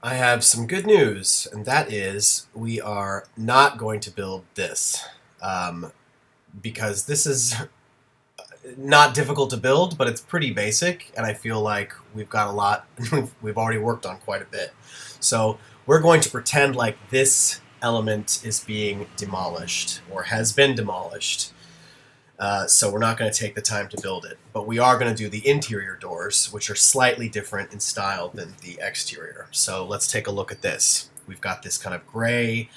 I have some good news, and that is we are not going to build this um, because this is not difficult to build, but it's pretty basic, and I feel like we've got a lot. We've already worked on quite a bit, so we're going to pretend like this element is being demolished or has been demolished. So we're not going to take the time to build it, but we are going to do the interior doors, which are slightly different in style than the exterior. So let's take a look at this. We've got this kind of gray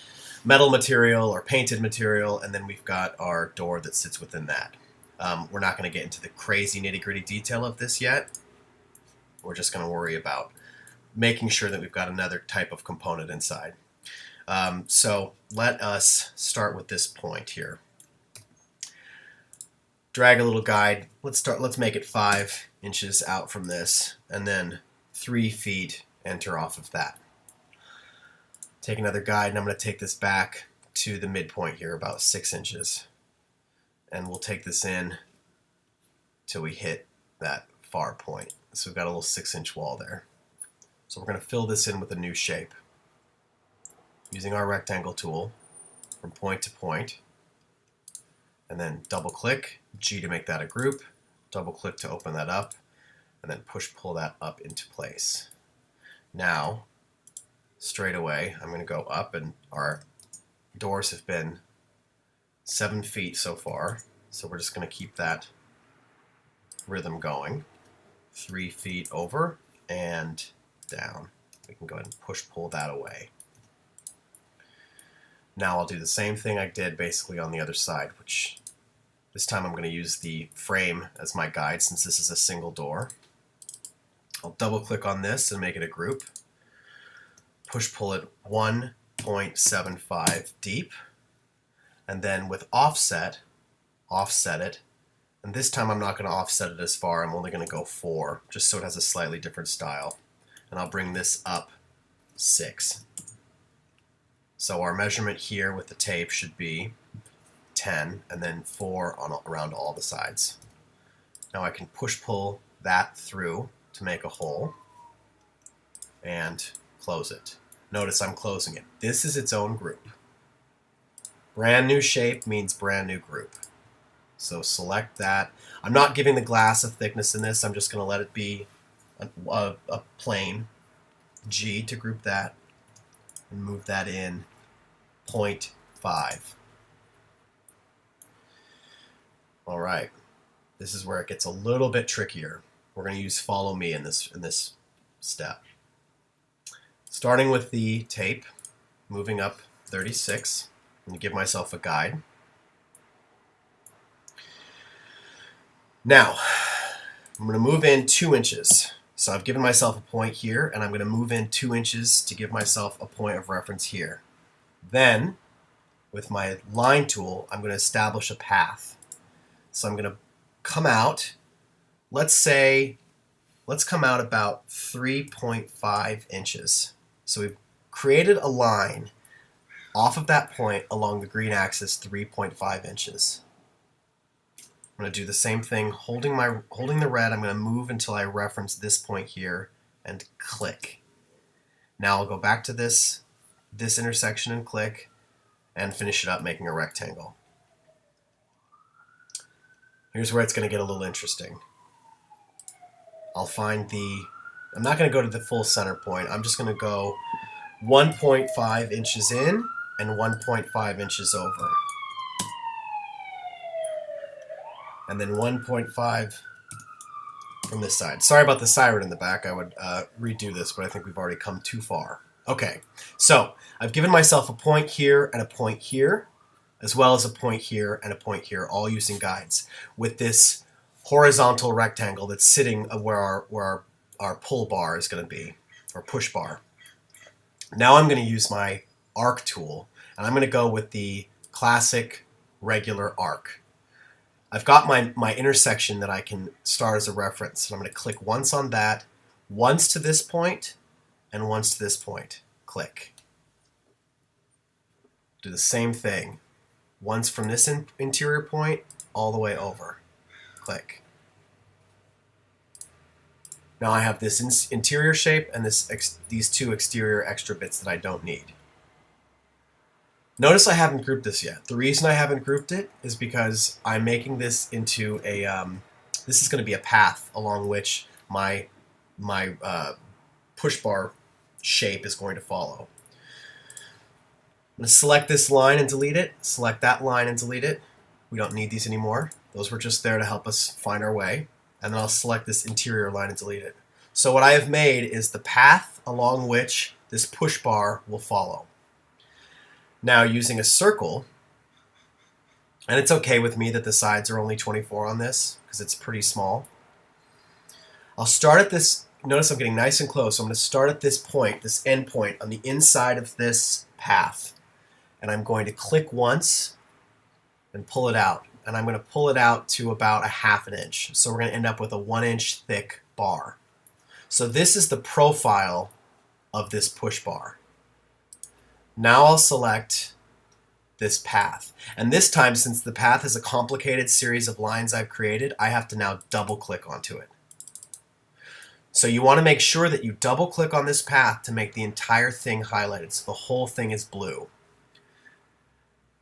metal material or painted material, and then we've got our door that sits within that. We're not going to get into the crazy nitty-gritty detail of this yet. We're just going to worry about making sure that we've got another type of component inside. So let us start with this point here. Drag a little guide. Let's make it 5 inches out from this, and then 3 feet enter off of that. Take another guide, and I'm going to take this back to the midpoint here, about 6 inches. And we'll take this in till we hit that far point. So we've got a little 6-inch wall there. So we're going to fill this in with a new shape. Using our rectangle tool from point to point. And then double click, G to make that a group, double click to open that up, and then push pull that up into place. Now, straight away, I'm going to go up, and our doors have been 7 feet so far, so we're just going to keep that rhythm going. 3 feet over and down. We can go ahead and push pull that away. Now I'll do the same thing I did basically on the other side, which this time I'm going to use the frame as my guide since this is a single door. I'll double click on this and make it a group. Push pull it 1.75 deep. And then with offset it. And this time I'm not going to offset it as far. I'm only going to go 4, just so it has a slightly different style. And I'll bring this up 6. So our measurement here with the tape should be 10 and then 4 around all the sides. Now I can push pull that through to make a hole and close it. Notice I'm closing it. This is its own group. Brand new shape means brand new group. So select that. I'm not giving the glass a thickness in this. I'm just going to let it be a plane. G to group that. And move that in 0.5. All right, this is where it gets a little bit trickier. We're going to use follow me in this step. Starting with the tape, moving up 36, and give myself a guide. Now, I'm going to move in 2 inches. So I've given myself a point here, and I'm going to move in 2 inches to give myself a point of reference here. Then, with my line tool, I'm going to establish a path. So I'm going to come out, let's come out about 3.5 inches. So we've created a line off of that point along the green axis 3.5 inches. I'm going to do the same thing, holding the red. I'm going to move until I reference this point here and click. Now I'll go back to this intersection and click and finish it up making a rectangle. Here's where it's going to get a little interesting. I'm not going to go to the full center point. I'm just going to go 1.5 inches in and 1.5 inches over. And then 1.5 from this side. Sorry about the siren in the back. I would redo this, but I think we've already come too far. Okay, so I've given myself a point here and a point here, as well as a point here and a point here, all using guides, with this horizontal rectangle that's sitting where our pull bar is going to be, or push bar. Now I'm going to use my arc tool, and I'm going to go with the classic regular arc. I've got my intersection that I can start as a reference. So I'm going to click once on that, once to this point, and once to this point. Click. Do the same thing. Once from this interior point, all the way over. Click. Now I have this interior shape and these two exterior extra bits that I don't need. Notice I haven't grouped this yet. The reason I haven't grouped it is because I'm making this into a, this is going to be a path along which my push bar shape is going to follow. I'm going to select this line and delete it, select that line and delete it. We don't need these anymore. Those were just there to help us find our way. And then I'll select this interior line and delete it. So what I have made is the path along which this push bar will follow. Now using a circle, and it's okay with me that the sides are only 24 on this because it's pretty small. I'll start at this, notice I'm getting nice and close, so I'm going to start at this point, this end point on the inside of this path. And I'm going to click once and pull it out. And I'm going to pull it out to about a ½ inch. So we're going to end up with a 1 inch thick bar. So this is the profile of this push bar. Now I'll select this path. And this time, since the path is a complicated series of lines I've created, I have to now double click onto it. So you want to make sure that you double click on this path to make the entire thing highlighted so the whole thing is blue.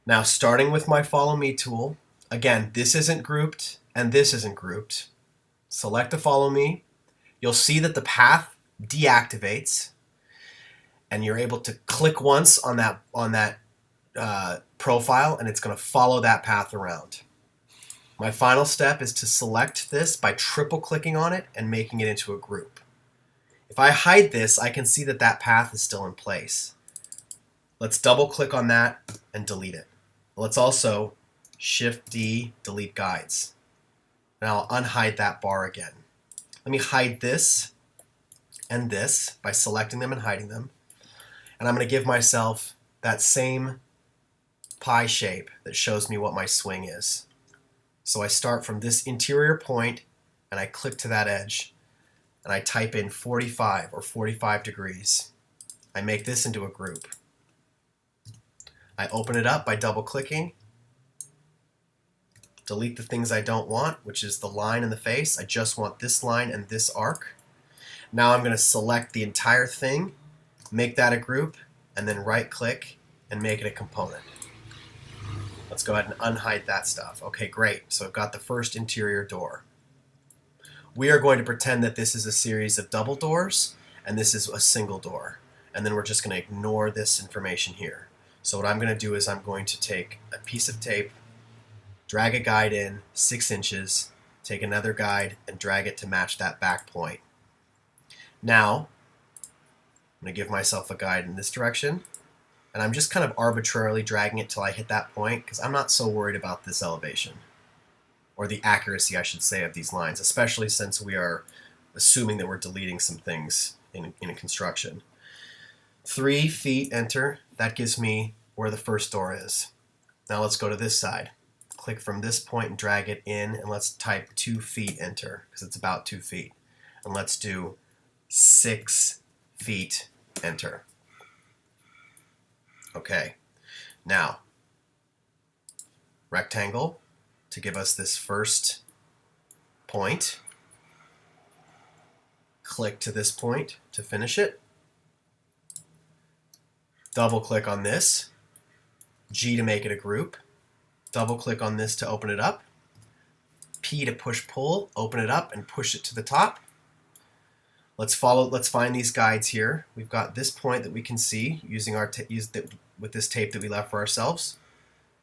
Now starting with my follow me tool, again, this isn't grouped and this isn't grouped. Select the follow me. You'll see that the path deactivates and you're able to click once on that profile and it's going to follow that path around. My final step is to select this by triple clicking on it and making it into a group. If I hide this, I can see that that path is still in place. Let's double click on that and delete it. Let's also Shift D, delete guides. And I'll unhide that bar again. Let me hide this and this by selecting them and hiding them. And I'm going to give myself that same pie shape that shows me what my swing is. So I start from this interior point and I click to that edge and I type in 45 or 45 degrees. I make this into a group. I open it up by double clicking, delete the things I don't want, which is the line and the face. I just want this line and this arc. Now I'm going to select the entire thing, make that a group, and then right click and make it a component. Let's go ahead and unhide that stuff. Okay, great. So I've got the first interior door. We are going to pretend that this is a series of double doors and this is a single door. And then we're just going to ignore this information here. So what I'm going to do is I'm going to take a piece of tape, drag a guide in 6 inches, take another guide and drag it to match that back point. Now, I'm going to give myself a guide in this direction, and I'm just kind of arbitrarily dragging it till I hit that point because I'm not so worried about this elevation, or the accuracy, I should say, of these lines, especially since we are assuming that we're deleting some things in a construction. 3 feet, enter. That gives me where the first door is. Now let's go to this side. Click from this point and drag it in, and let's type 2 feet, enter, because it's about 2 feet. And let's do 6 feet, enter. Okay, now rectangle to give us this first point. Click to this point to finish it. Double click on this. G to make it a group. Double click on this to open it up. P to push pull, open it up and push it to the top. Let's find these guides here. We've got this point that we can see using with this tape that we left for ourselves.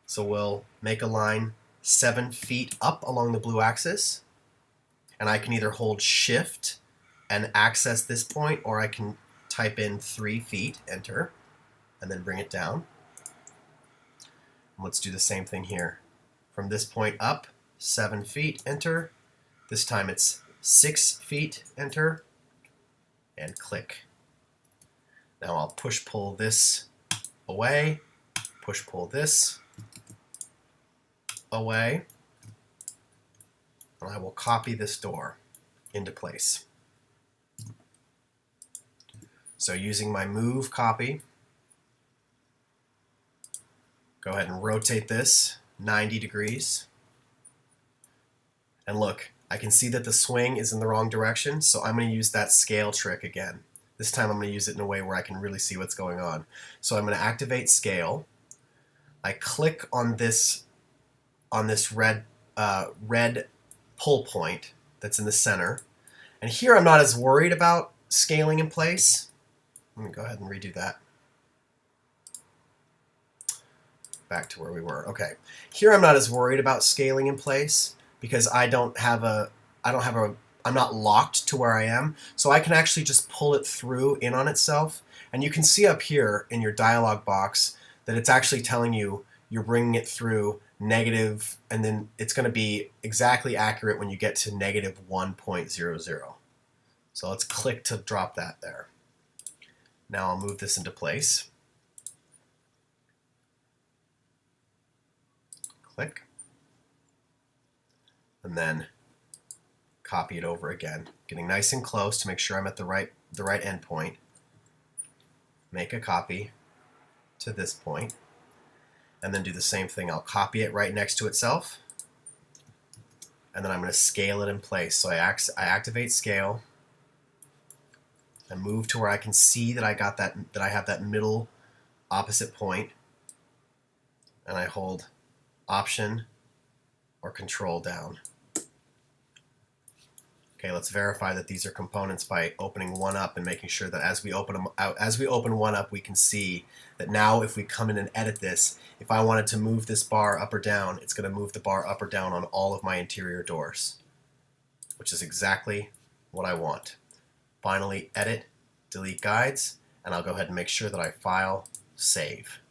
So we'll make a line 7 feet up along the blue axis. And I can either hold shift and access this point, or I can type in 3 feet, enter, and then bring it down. Let's do the same thing here. From this point up, 7 feet, enter. This time it's 6 feet, enter, and click. Now I'll push pull this away, push pull this away, and I will copy this door into place. So using my move copy, go ahead and rotate this 90 degrees. And look, I can see that the swing is in the wrong direction, so I'm going to use that scale trick again. This time I'm going to use it in a way where I can really see what's going on. So I'm going to activate scale. I click on this red pull point that's in the center. And here I'm not as worried about scaling in place. Let me go ahead and redo that. Back to where we were. Okay. Here I'm not as worried about scaling in place because I'm not locked to where I am. So I can actually just pull it through in on itself. And you can see up here in your dialog box that it's actually telling you you're bringing it through negative, and then it's going to be exactly accurate when you get to negative 1.00. So let's click to drop that there. Now I'll move this into place. Click. And then copy it over again, getting nice and close to make sure I'm at the right endpoint. Make a copy to this point, and then do the same thing. I'll copy it right next to itself, and then I'm going to scale it in place. So I activate scale. I move to where I can see that I have that middle opposite point, and I hold Option or Control down. Okay, let's verify that these are components by opening one up and making sure that as we open one up, we can see that now if we come in and edit this, if I wanted to move this bar up or down, it's going to move the bar up or down on all of my interior doors, which is exactly what I want. Finally, edit, delete guides, and I'll go ahead and make sure that I file, save.